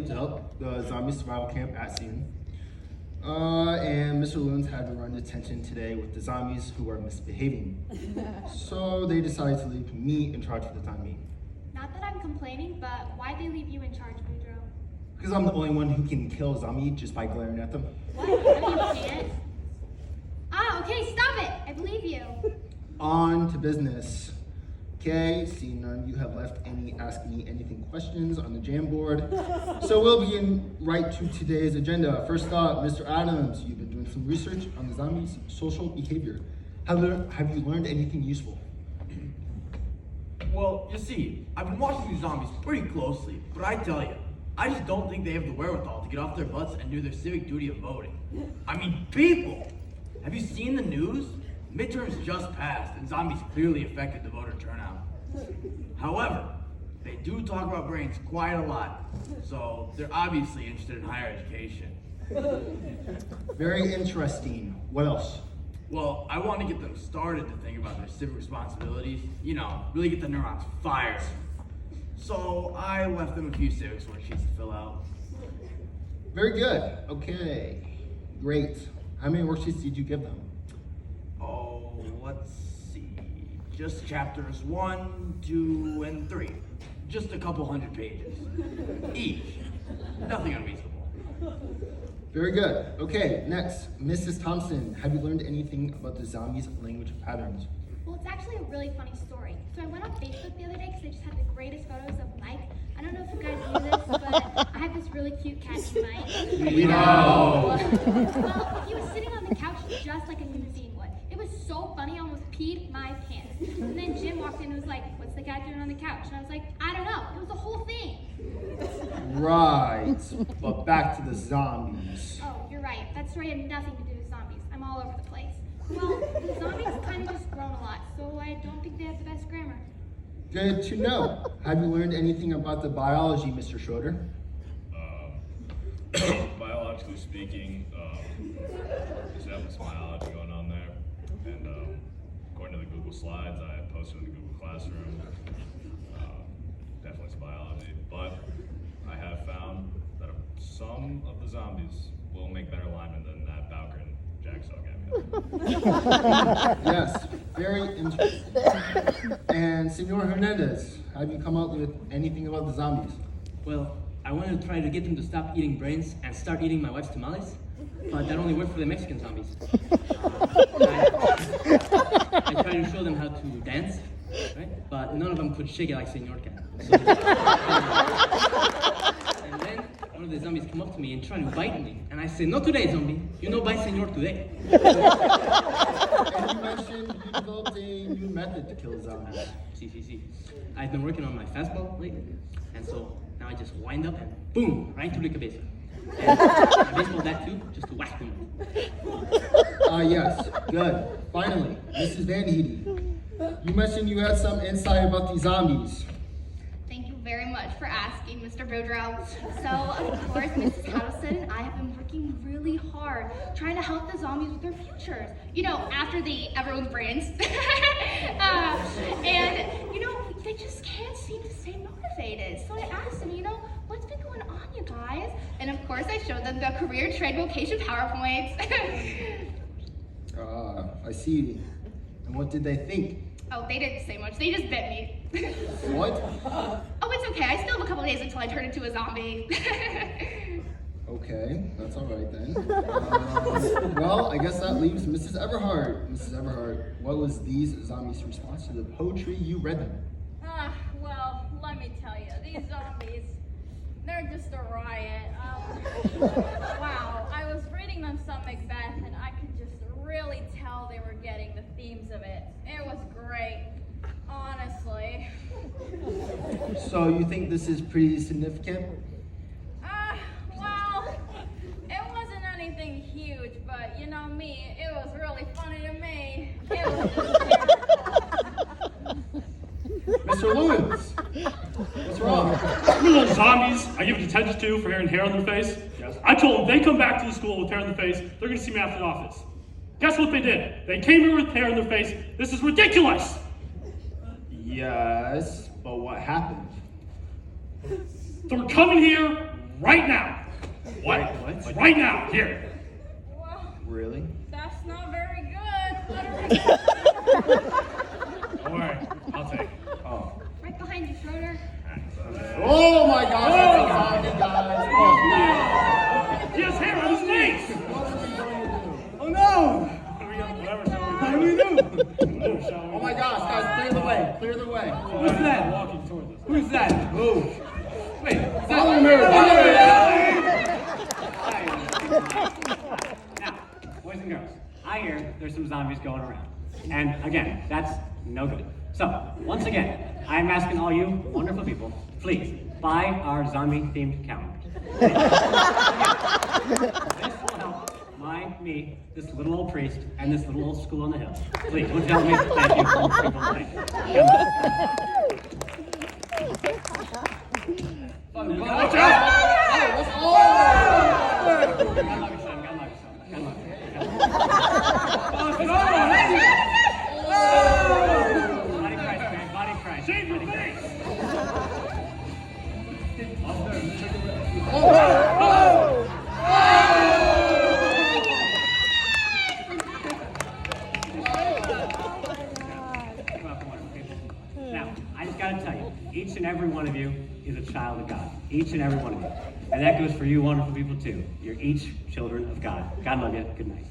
to help the zombie survival camp at Seton. And Mr. Loons had to run detention today with the zombies who are misbehaving. So they decided to leave me in charge for the time being. Not that I'm complaining, but why'd they leave you in charge, Boudreaux? Because I'm the only one who can kill a zombie just by glaring at them. What? No, you can't. Ah, okay, stop it! I believe you. On to business. Okay, seeing none of you have left any Ask Me Anything questions on the Jamboard. So we'll begin right to today's agenda. First up, Mr. Adams, you've been doing some research on the zombies' social behavior. Have you learned anything useful? Well, you see, I've been watching these zombies pretty closely, but I tell you, I just don't think they have the wherewithal to get off their butts and do their civic duty of voting. I mean, people! Have you seen the news? Midterms just passed, and zombies clearly affected the voter turnout. However, they do talk about brains quite a lot, so they're obviously interested in higher education. Very interesting. What else? Well, I want to get them started to think about their civic responsibilities, you know, really get the neurons fired. So I left them a few civics worksheets to fill out. Very good. Okay, great. How many worksheets did you give them? Oh, let's see. Just chapters 1, 2, and 3. Just a couple hundred pages. Each. Nothing unreasonable. Very good. Okay, next, Mrs. Thompson, have you learned anything about the zombies' language patterns? Well, it's actually a really funny story. So I went on Facebook the other day because they just had the greatest photos of Mike. I don't know if you guys knew this, but I have this really cute cat named Mike. We know. Well, he was sitting on the couch just like a human being would. It was so funny, I almost peed my pants. And then Jim walked in and was like, "What's the cat doing on the couch?" And I was like, "I don't know." It was the whole thing. Right, but back to the zombies. Oh, you're right. That story had nothing to do with zombies. I'm all over the place. Well, the zombies kind of just grown a lot, so I don't think they have the best grammar. Good to know. Have you learned anything about the biology, Mr. Schroeder? Biologically speaking, there's definitely some biology going on there. And according to the Google Slides I posted in the Google Classroom, definitely some biology. But I have found that some of the zombies will make better linemen than that Bowker and Jacksaw guy. Yes, very interesting. And Senor Hernandez, have you come up with anything about the zombies? Well, I wanted to try to get them to stop eating brains and start eating my wife's tamales, but that only worked for the Mexican zombies. I tried to show them how to dance, right? But none of them could shake it like Senor can. So, and then one of the zombies come up to me and try to bite me, and I say, "Not today, zombie. You know, bite Senor today." And you mentioned you developed a new method to kill zombies. See. I've been working on my fastball lately, and so now I just wind up and boom, right to the cabeza. And a baseball bat too, just to whack them. Yes, good. Finally, Mrs. Van Heedy, you mentioned you had some insight about these zombies. Thank you very much for asking, Mr. Boudreaux. So, of course, Mrs. Houston and I have been working really hard trying to help the zombies with their futures. You know, after they eat everyone's brains. And, you know, they just can't seem to stay motivated. So I asked them, what's been going on, you guys? And of course, I showed them the career trade vocation PowerPoints. I see. And what did they think? Oh, they didn't say much. They just bit me. What? Oh, it's okay. I still have a couple days until I turn into a zombie. Okay, that's all right then. Well, I guess that leaves Mrs. Everhart. Mrs. Everhart, what was these zombies' response to the poetry you read them? Well, let me tell you, these zombies, they're just a riot. Wow, I was reading them some Macbeth, and I could just really tell they were getting the themes of it. It was great, honestly. So you think this is pretty significant? Well, it wasn't anything huge, but you know me, it was really funny to me. It was just Mr. Lewis, what's wrong? Remember those zombies I give detention to for having hair on their face? Yes. I told them they come back to the school with hair on their face, they're going to see me after the office. Guess what they did? They came here with hair on their face. This is ridiculous! Yes, but what happened? They were coming here right now. What? What? Right now, here. Well, Really? that's not very good. What are we gonna do? Don't worry, I'll take it. Oh. Right behind you, Schroeder. Oh my gosh, that's a zombie, guys. Oh, He has hair on his face. Oh no! Whatever, How do we do? oh my gosh, guys, clear the way. Clear the way. Who's that? Walking towards us. Who's that? Move. Wait, is Follow Now, boys and girls, I hear there's some zombies going around. And again, that's no good. So, once again, I'm asking all you wonderful people, please, buy our zombie-themed calendar. This will help me, this little old priest, and this little old school on the hill. Please, would you help me? Thank you. Watch out! Body cry. Shave your face. Now, I just gotta tell you, each and every one of you is a child of God. Each and every one of you. And that goes for you wonderful people too. You're each children of God. God love you. Good night.